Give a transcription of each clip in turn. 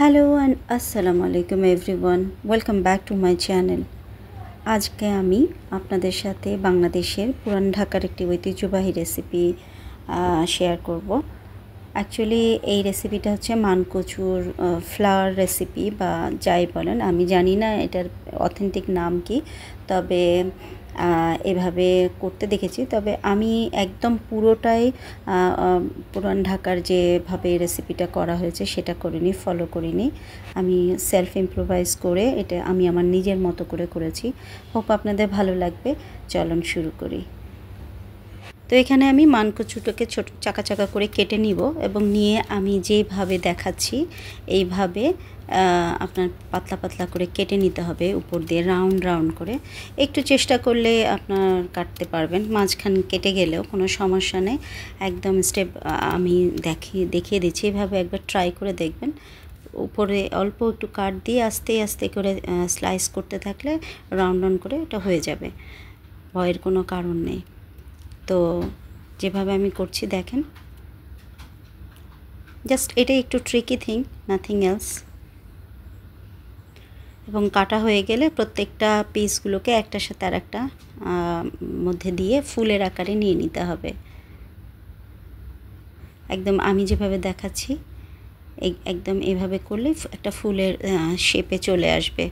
Hello and আসসালামু আলাইকুম everyone, welcome back to my channel. আজকে আমি আপনাদের সাথে বাংলাদেশের পুরান ঢাকার একটি ঐতিহ্যবাহী রেসিপি শেয়ার করব। অ্যাকচুয়ালি এই রেসিপিটা হচ্ছে মানকচুর ফ্লাওয়ার রেসিপি বা যাই বলেন, আমি জানি না এটার অথেন্টিক নাম কি, তবে এভাবে করতে দেখেছি। তবে আমি একদম পুরোটাই পুরান ঢাকার যেভাবে রেসিপিটা করা হয়েছে সেটা করিনি, ফলো করিনি। আমি সেলফ ইম্প্রোভাইজ করে এটা আমি আমার নিজের মতো করে করেছি। হোপ আপনাদের ভালো লাগবে। চলুন শুরু করি। তো এখানে আমি মানকচুটাকে ছোট চাকা চাকা করে কেটে নিব এবং নিয়ে আমি যেভাবে দেখাচ্ছি এইভাবে আপনার পাতলা পাতলা করে কেটে নিতে হবে, উপর দিয়ে রাউন্ড রাউন্ড করে। একটু চেষ্টা করলে আপনার কাটতে পারবেন, মাঝখান কেটে গেলেও কোনো সমস্যা নেই। একদম স্টেপ আমি দেখিয়ে দিচ্ছি, এইভাবে একবার ট্রাই করে দেখবেন। উপরে অল্প একটু কাট দিয়ে আস্তে আস্তে করে স্লাইস করতে থাকলে রাউন্ড রাউন্ড করে এটা হয়ে যাবে, ভয়ের কোনো কারণ নেই। তো যেভাবে আমি করছি দেখেন, জাস্ট এটাই একটু ট্রিকি থিং, নাথিং এলস। এবং কাটা হয়ে গেলে প্রত্যেকটা পিসগুলোকে একটার সাথে আর একটা মধ্যে দিয়ে ফুলের আকারে নিয়ে নিতে হবে। একদম আমি যেভাবে দেখাচ্ছি একদম এভাবে করলে একটা ফুলের শেপে চলে আসবে।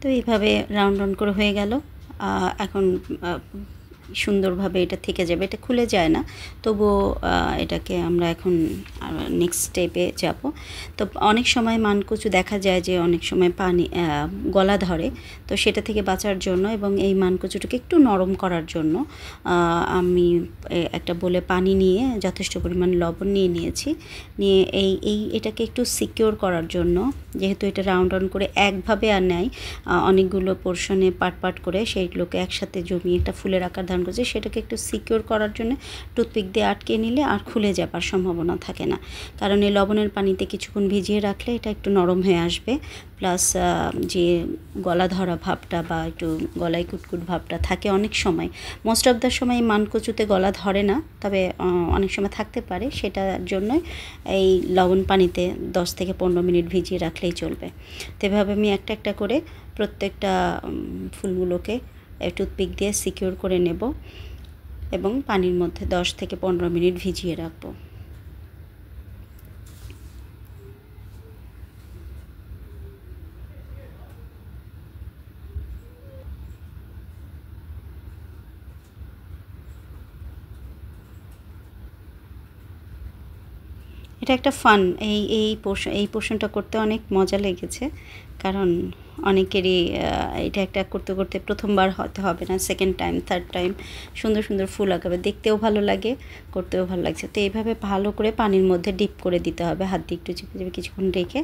তো এইভাবে রাউন্ড রাউন্ড করে হয়ে গেল। এখন সুন্দরভাবে এটা থেকে যাবে, এটা খুলে যায় না, তবুও এটাকে আমরা এখন নেক্সট স্টেপে যাব। তো অনেক সময় মানকচু দেখা যায় যে অনেক সময় পানি গলা ধরে, তো সেটা থেকে বাঁচার জন্য এবং এই মানকচুটাকে একটু নরম করার জন্য আমি একটা বলে পানি নিয়ে যথেষ্ট পরিমাণ লবণ নিয়েছি। নিয়ে এটাকে একটু সিকিওর করার জন্য, যেহেতু এটা রাউন্ড রাউন্ড করে একভাবে আর নেয়, অনেকগুলো পোর্শনে পাট করে সেইগুলোকে একসাথে জমিয়ে একটা ফুলের আকার ধারণ করছে, সেটাকে একটু সিকিওর করার জন্য টুথপিক দিয়ে আটকে নিলে আর খুলে যাবার সম্ভাবনা থাকে না। কারণ এই লবণের পানিতে কিছুক্ষণ ভিজিয়ে রাখলে এটা একটু নরম হয়ে আসবে, প্লাস যে গলা ধরা ভাবটা বা একটু গলায় কুটকুট ভাবটা থাকে অনেক সময়, মোস্ট অফ দ্য সময় মানকচুতে গলা ধরে না, তবে অনেক সময় থাকতে পারে, সেটার জন্যই এই লবণ পানিতে 10 থেকে 15 মিনিট ভিজিয়ে রাখলেই চলবে। তো এভাবে আমি একটা একটা করে প্রত্যেকটা ফুলগুলোকে টুথপিক দিয়ে সিকিওর করে নেব এবং পানির মধ্যে 10 থেকে 15 মিনিট ভিজিয়ে রাখবো। এটা একটা ফান, এই পোর্শনটা করতে অনেক মজা লেগেছে, কারণ অনেকেরই এটা একটা করতে করতে প্রথমবার হতে হবে না, সেকেন্ড টাইম থার্ড টাইম সুন্দর সুন্দর ফুল আঁকাবে, দেখতেও ভালো লাগে, করতেও ভালো লাগছে। তো এইভাবে ভালো করে পানির মধ্যে ডিপ করে দিতে হবে, হাত দিয়ে একটু চেপে চেপে কিছুক্ষণ রেখে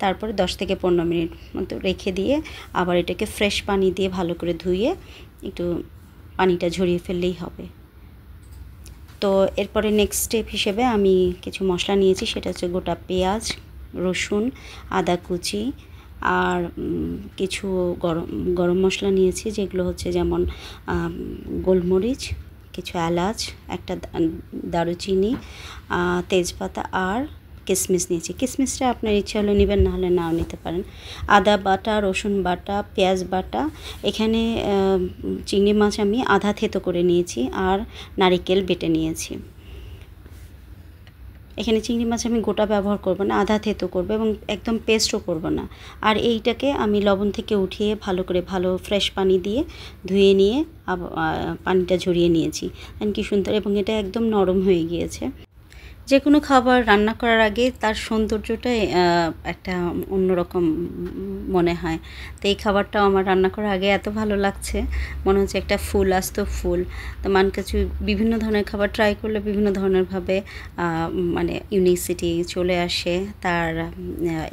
তারপরে 10 থেকে 15 মিনিট মতো রেখে দিয়ে আবার এটাকে ফ্রেশ পানি দিয়ে ভালো করে ধুয়ে একটু পানিটা ঝরিয়ে ফেললেই হবে। তো এরপরে নেক্সট স্টেপ হিসেবে আমি কিছু মশলা নিয়েছি, সেটা হচ্ছে গোটা পেঁয়াজ, রসুন, আদা কুচি আর কিছু গরম মশলা নিয়েছি, যেগুলো হচ্ছে যেমন গোলমরিচ, কিছু এলাচ, একটা দারুচিনি, তেজপাতা আর কিশমিশ নিয়েছি। কিশমিশটা আপনার ইচ্ছা হলে নেবেন, না হলে নাও নিতে পারেন। আদা বাটা, রসুন বাটা, পেঁয়াজ বাটা, এখানে চিংড়ি মাছ আমি আধা থেতো করে নিয়েছি আর নারিকেল বেটে নিয়েছি। এখানে চিংড়ি মাছ আমি গোটা ব্যবহার করব না, আধা থেতো করব এবং একদম পেস্টও করব না। আর এইটাকে আমি লবণ থেকে উঠিয়ে ভালো করে ফ্রেশ পানি দিয়ে ধুয়ে নিয়ে পানিটা ঝরিয়ে নিয়েছি, কি সুন্দর, এবং এটা একদম নরম হয়ে গিয়েছে। যে কোনো খাবার রান্না করার আগে তার সৌন্দর্যটাই একটা অন্যরকম মনে হয়। তো এই খাবারটাও আমার রান্না করার আগে এত ভালো লাগছে, মনে হচ্ছে একটা ফুল আস্ত ফুল। তো মানকচু বিভিন্ন ধরনের খাবার ট্রাই করলে বিভিন্ন ধরনেরভাবে মানে ইউনিকসিটি চলে আসে, তার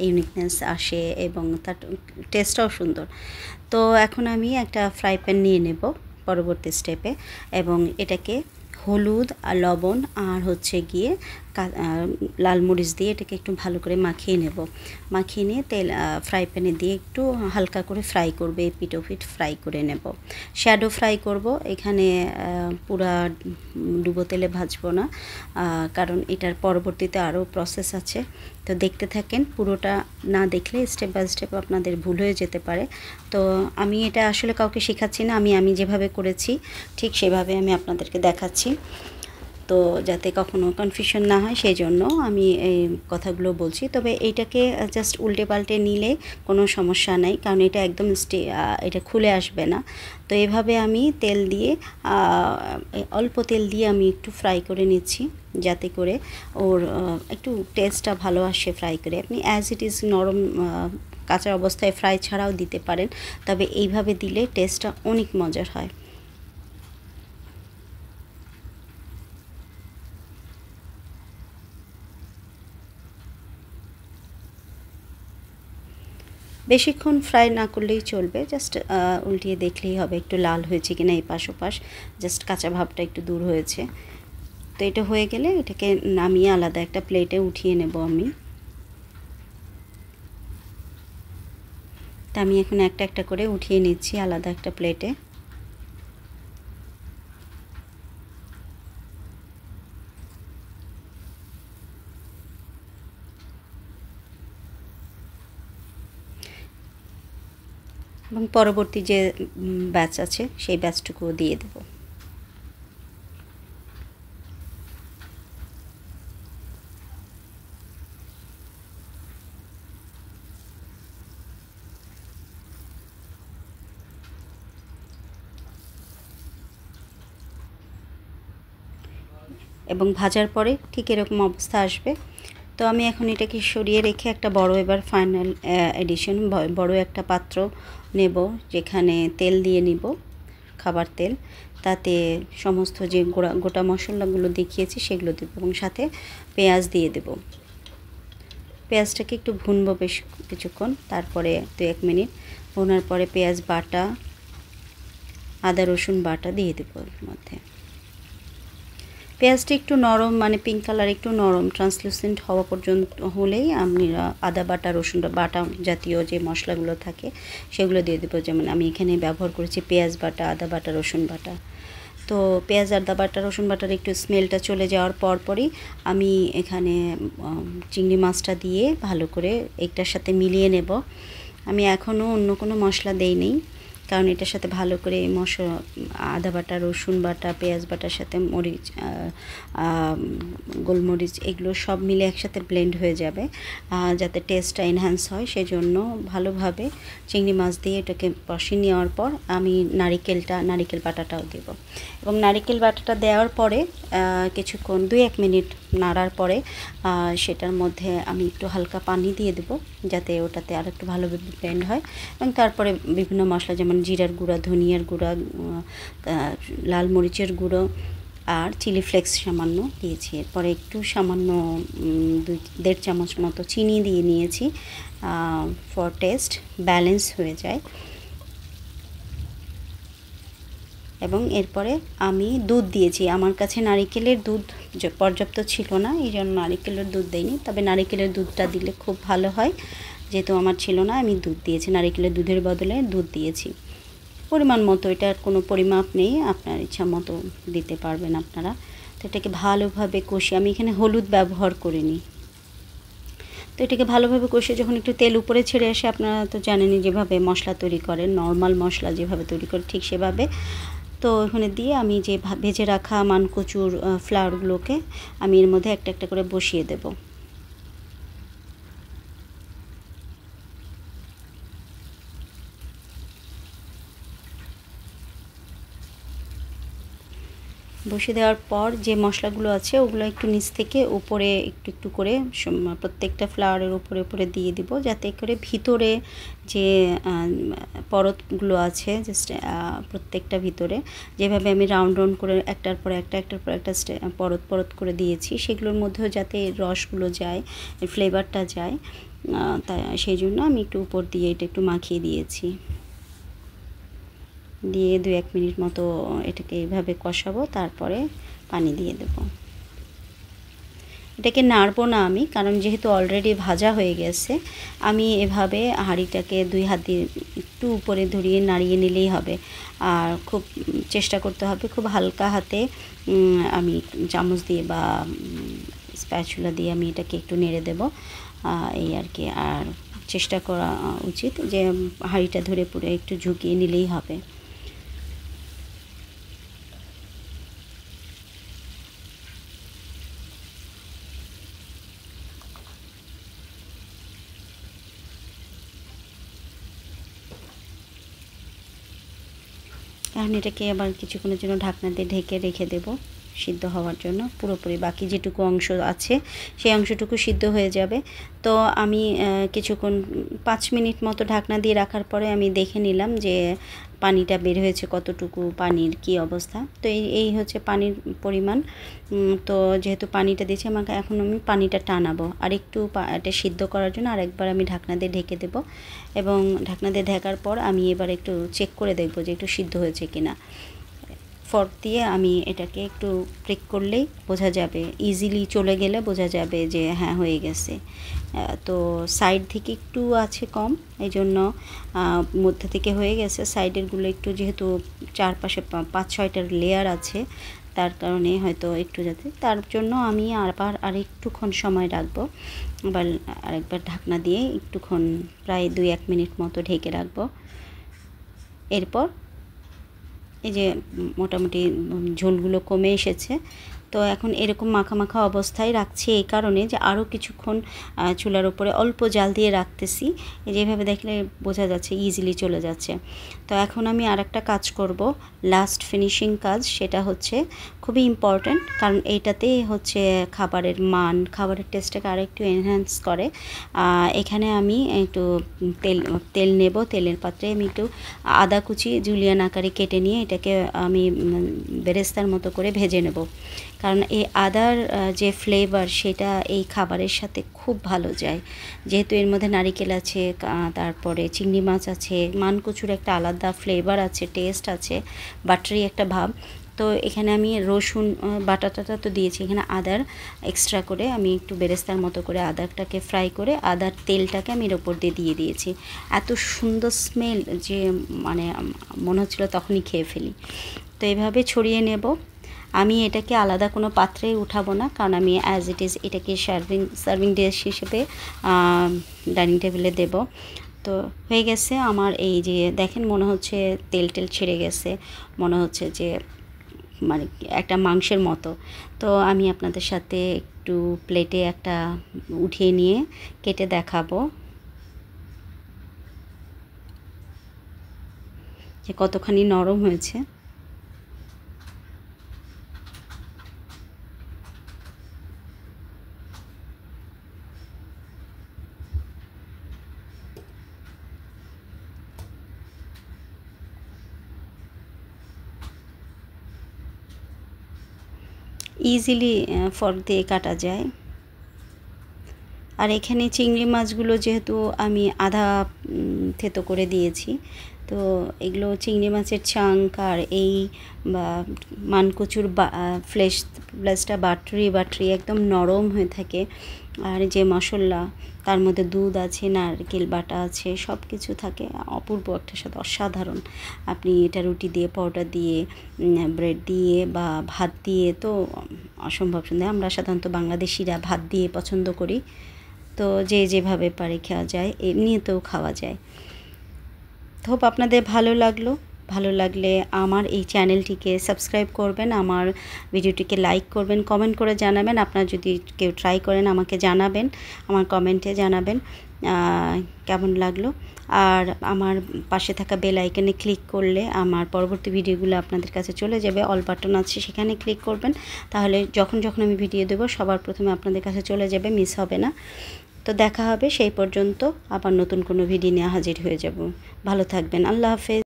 ইউনিকনেস আসে এবং তার টেস্টটাও সুন্দর। তো এখন আমি একটা ফ্রাই প্যান নিয়ে নেব পরবর্তী স্টেপে, এবং এটাকে হলুদ আর লবণ আর হচ্ছে গিয়ে লাল মরিচ দিয়ে এটাকে একটু ভালো করে মাখিয়ে নেব। মাখিয়ে নিয়ে তেল ফ্রাই প্যানে দিয়ে একটু হালকা করে ফ্রাই করবে, এপিট ওপিট ফ্রাই করে নেব। শ্যাডো ফ্রাই করব, এখানে পুরা ডুবো তেলে ভাজবো না, কারণ এটার পরবর্তীতে আরও প্রসেস আছে। তো দেখতে থাকেন, পুরোটা না দেখলে স্টেপ বাই স্টেপ আপনাদের ভুল হয়ে যেতে পারে। তো আমি এটা আসলে কাউকে শেখাচ্ছি না, আমি যেভাবে করেছি ঠিক সেভাবে আমি আপনাদেরকে দেখাচ্ছি। তো যাতে কখনো কনফিউশন না হয় সেই জন্য আমি এই কথাগুলো বলছি। তবে এইটাকে জাস্ট উল্টে পাল্টে নিলে কোনো সমস্যা নেই, কারণ এটা একদম এটা খুলে আসবে না। তো এভাবে আমি তেল দিয়ে অল্প তেল দিয়ে আমি একটু ফ্রাই করে নিচ্ছি, যাতে করে ওর একটু টেস্টটা ভালো আসে ফ্রাই করে। আপনি অ্যাজ ইট ইজ নরম কাঁচা অবস্থায় ফ্রাই ছাড়াও দিতে পারেন, তবে এইভাবে দিলে টেস্টটা অনেক মজার হয়। বেশিক্ষণ ফ্রাই না করলেই চলবে, জাস্ট উল্টিয়ে দেখলেই হবে একটু লাল হয়েছে কিনা এই পাশ ওপাশ, জাস্ট কাঁচা ভাবটা একটু দূর হয়েছে। তো এটা হয়ে গেলে এটাকে নামিয়ে আলাদা একটা প্লেটে উঠিয়ে নেব আমি। তা আমি এখন একটা একটা করে উঠিয়ে নিচ্ছি আলাদা একটা প্লেটে। এবং পরবর্তী যে ব্যাচ আছে সেই ব্যাচটুকুও দিয়ে দেব। এবং ভাজার পরে ঠিক এরকম অবস্থা আসবে। তো আমি এখন এটাকে সরিয়ে রেখে একটা বড়, এবার ফাইনাল এডিশন বড় একটা পাত্র নেব, যেখানে তেল দিয়ে নিব, খাবার তেল। তাতে সমস্ত যে গোটা মশলাগুলো দেখিয়েছি সেগুলো দেব, এবং সাথে পেঁয়াজ দিয়ে দেব। পেঁয়াজটাকে একটু ভুনবো বেশ কিছুক্ষণ, তারপরে 2-1 মিনিট ভুনার পরে পেঁয়াজ বাটা, আদা রসুন বাটা দিয়ে দেবো এর মধ্যে। পেঁয়াজটা একটু নরম, মানে পিঙ্ক কালার একটু নরম ট্রান্সলুসেন্ট হওয়া পর্যন্ত হলেই আমরা আদা বাটা রসুন বাটা জাতীয় যে মশলাগুলো থাকে সেগুলো দিয়ে দেবো। যেমন আমি এখানে ব্যবহার করেছি পেঁয়াজ বাটা, আদা বাটা, রসুন বাটা। তো পেঁয়াজ আদা বাটা রসুন বাটার একটু স্মেলটা চলে যাওয়ার পরই আমি এখানে চিংড়ি মাছটা দিয়ে ভালো করে একটার সাথে মিলিয়ে নেব। আমি এখনও অন্য কোনো মশলা দেইনি, কারণ এটার সাথে ভালো করে আদা বাটা, রসুন বাটা, পেঁয়াজ বাটার সাথে মরিচ, গোলমরিচ এগুলো সব মিলে একসাথে ব্লেন্ড হয়ে যাবে, যাতে টেস্টটা এনহ্যান্স হয়। সেজন্য ভালোভাবে চিংড়ি মাছ দিয়ে এটাকে কষিয়ে নেওয়ার পর আমি নারিকেল বাটাটাও দেব। এবং নারিকেল বাটাটা দেওয়ার পরে কিছুক্ষণ 2-1 মিনিট নাড়ার পরে সেটার মধ্যে আমি একটু হালকা পানি দিয়ে দেব, যাতে ওটাতে আর একটু ভালোভাবে ব্লেন্ড হয়। এবং তারপরে বিভিন্ন মশলা যেমন জিরার গুঁড়া, ধনিয়ার গুঁড়া, লাল মরিচের গুঁড়ো আর চিলি ফ্লেক্স সামান্য দিয়েছি। এরপরে একটু সামান্য 1.5 চামচ মতো চিনি দিয়ে নিয়েছি, ফর টেস্ট ব্যালেন্স হয়ে যায়। এবং এরপরে আমি দুধ দিয়েছি। আমার কাছে নারিকেলের দুধ পর্যাপ্ত ছিল না, এই জন্য নারিকেলের দুধ দেইনি, তবে নারিকেলের দুধটা দিলে খুব ভালো হয়। যেহেতু আমার ছিল না, আমি দুধ দিয়েছি, নারিকেলের দুধের বদলে দুধ দিয়েছি পরিমাণ মতো। এটার কোনো পরিমাপ নেই, আপনার ইচ্ছা মতো দিতে পারবেন আপনারা। তো এটাকে ভালোভাবে কষিয়ে, আমি এখানে হলুদ ব্যবহার করিনি। তো এটাকে ভালোভাবে কষিয়ে যখন একটু তেল উপরে ছেড়ে আসে, আপনারা তো জানেনই যেভাবে মশলা তৈরি করেন, নর্মাল মশলা যেভাবে তৈরি করে ঠিক সেভাবে। তো ওখানে দিয়ে আমি যে ভেজে রাখা মানকচুর ফ্লাওয়ারগুলোকে আমি এর মধ্যে একটা একটা করে বসিয়ে দেব। বসিয়ে দেওয়ার পর যে মশলাগুলো আছে ওগুলো একটু নিচ থেকে উপরে একটু একটু করে প্রত্যেকটা ফ্লাওয়ারের উপরে উপরে দিয়ে দিব, যাতে করে ভিতরে যে পরতগুলো আছে জাস্ট প্রত্যেকটা ভিতরে যেভাবে আমি রাউন্ড রাউন্ড করে একটার পর একটা পরত পরত করে দিয়েছি, সেগুলোর মধ্যেও যাতে রসগুলো যায়, ফ্লেভারটা যায়, তাই সেই জন্য আমি একটু উপর দিয়ে এটা একটু মাখিয়ে দিয়েছি। দিয়ে 2-1 মিনিট মতো এটাকে এইভাবে কষাবো, তারপরে পানি দিয়ে দেব। এটা এটাকে নাড়বো না আমি, কারণ যেহেতু অলরেডি ভাজা হয়ে গেছে। আমি এভাবে হাঁড়িটাকে 2 হাত দিয়ে একটু উপরে ধরিয়ে নাড়িয়ে নিলেই হবে। আর খুব চেষ্টা করতে হবে খুব হালকা হাতে আমি চামচ দিয়ে বা স্প্যাচুলা দিয়ে আমি এটাকে একটু নেড়ে দেব, এই আর কি। আর চেষ্টা করা উচিত যে হাঁড়িটা ধরে পুরো একটু ঝুঁকিয়ে নিলেই হবে। এখন এটাকে আবার কিছুক্ষণের জন্য ঢাকনা দিয়ে ঢেকে রেখে দেব সিদ্ধ হওয়ার জন্য। পুরোপুরি বাকি যেটুকু অংশ আছে সেই অংশটুকু সিদ্ধ হয়ে যাবে। তো আমি কিছুক্ষণ 5 মিনিট মতো ঢাকনা দিয়ে রাখার পরে আমি দেখে নিলাম যে পানিটা বের হয়েছে কতটুকু, পানির কি অবস্থা। তো এই হচ্ছে পানির পরিমাণ। তো যেহেতু পানিটা দিয়েছি, আমাকে এখন আমি পানিটা টানাবো আর একটু এটা সিদ্ধ করার জন্য আরেকবার আমি ঢাকনা দিয়ে ঢেকে দেব। এবং ঢাকনা দিয়ে ঢাকার পর আমি এবার একটু চেক করে দেখব যে একটু সিদ্ধ হয়েছে কিনা। ফর্ক দিয়ে আমি এটাকে একটু প্রিক করলেই বোঝা যাবে, ইজিলি চলে গেলে বোঝা যাবে যে হ্যাঁ হয়ে গেছে। তো সাইড থেকে একটু আছে কম, এই জন্য মধ্যে থেকে হয়ে গেছে। সাইডেরগুলো একটু যেহেতু চারপাশে 5-6টা লেয়ার আছে, তার কারণে হয়তো একটু যাতে, তার জন্য আমি আবার আরেকটুক্ষণ সময় রাখবো। আবার আরেকবার ঢাকনা দিয়ে একটুক্ষণ প্রায় 2-1 মিনিট মতো ঢেকে রাখবো। এরপর এই যে মোটামুটি ঝোলগুলো কমে এসেছে। তো এখন এরকম মাখা মাখা অবস্থায় রাখছি এই কারণে যে আরও কিছুক্ষণ চুলার উপরে অল্প জাল দিয়ে রাখতেছি। যেভাবে দেখলে বোঝা যাচ্ছে ইজিলি চলে যাচ্ছে। তো এখন আমি আরেকটা কাজ করব, লাস্ট ফিনিশিং কাজ। সেটা হচ্ছে খুবই ইম্পর্ট্যান্ট, কারণ এইটাতেই হচ্ছে খাবারের মান, খাবারের টেস্টটাকে আরেকটু এনহ্যান্স করে। এখানে আমি একটু তেল নেব। তেলের পাত্রে আমি একটু আদা কুচি জুলিয়ান আকারে কেটে নিয়ে এটাকে আমি বেরেস্তার মতো করে ভেজে নেব। কারণ এই আদার যে ফ্লেভার সেটা এই খাবারের সাথে খুব ভালো যায়। যেহেতু এর মধ্যে নারিকেল আছে, তারপরে চিংড়ি মাছ আছে, মানকচুর একটা আলাদা ফ্লেভার আছে, টেস্ট আছে, বাটারি একটা ভাব। তো এখানে আমি রসুন বাটাটা তো দিয়েছি, এখানে আদার এক্সট্রা করে আমি একটু বেরেস্তার মতো করে আদাটাকে ফ্রাই করে আদার তেলটাকে আমি এর ওপর দিয়ে দিয়েছি। এত সুন্দর স্মেল যে মানে মনে হচ্ছিল তখনই খেয়ে ফেলি। তো এইভাবে ছড়িয়ে নেব। আমি এটাকে আলাদা কোনো পাত্রে উঠাবো না, কারণ আমি অ্যাজ ইট ইজ এটাকে সার্ভিং ডিশ হিসেবে ডাইনিং টেবিলে দেব। তো হয়ে গেছে আমার, এই যে দেখেন মনে হচ্ছে তেল ছেড়ে গেছে, মনে হচ্ছে যে মানে একটা মাংসের মতো। তো আমি আপনাদের সাথে একটু প্লেটে একটা উঠিয়ে নিয়ে কেটে দেখাবো যে কতখানি নরম হয়েছে। ইজিলি ফর্ক দিয়ে কাটা যায়। আর এখানে চিংড়ি মাছগুলো যেহেতু আমি আধা থেতো করে দিয়েছি, তো এগুলো চিংড়ি মাছের চাঙ্ক আর এই মানকচুর ফ্লেশটা বাটারি একদম নরম হয়ে থাকে। আর যে মশলা, তার মধ্যে দুধ আছে, নারকেল বাটা আছে, সব কিছু থাকে, অপূর্ব একটা স্বাদ, অসাধারণ। আপনি এটা রুটি দিয়ে, পাউডার দিয়ে, ব্রেড দিয়ে বা ভাত দিয়ে তো অসম্ভব সুন্দর। আমরা সাধারণত বাংলাদেশিরা ভাত দিয়ে পছন্দ করি, তো যে যেভাবে পারে খাওয়া যায়, এমনিতেও খাওয়া যায়। হোপ আপনাদের ভালো লাগলো। ভালো লাগলে আমার এই চ্যানেলটিকে সাবস্ক্রাইব করবেন, আমার ভিডিওটিকে লাইক করবেন, কমেন্ট করে জানাবেন। আপনারা যদি কেউ ট্রাই করেন আমাকে জানাবেন, আমার কমেন্টে জানাবেন কেমন লাগলো। আর আমার পাশে থাকা বেল আইকনে ক্লিক করলে আমার পরবর্তী ভিডিওগুলো আপনাদের কাছে চলে যাবে। অল বাটন আছে, সেখানে ক্লিক করবেন, তাহলে যখন আমি ভিডিও দেবো সবার প্রথমে আপনাদের কাছে চলে যাবে, মিস হবে না। তো দেখা হবে সেই পর্যন্ত, আবার নতুন কোনো ভিডিও নিয়ে হাজির হয়ে যাব। ভালো থাকবেন, আল্লাহ হাফেজ।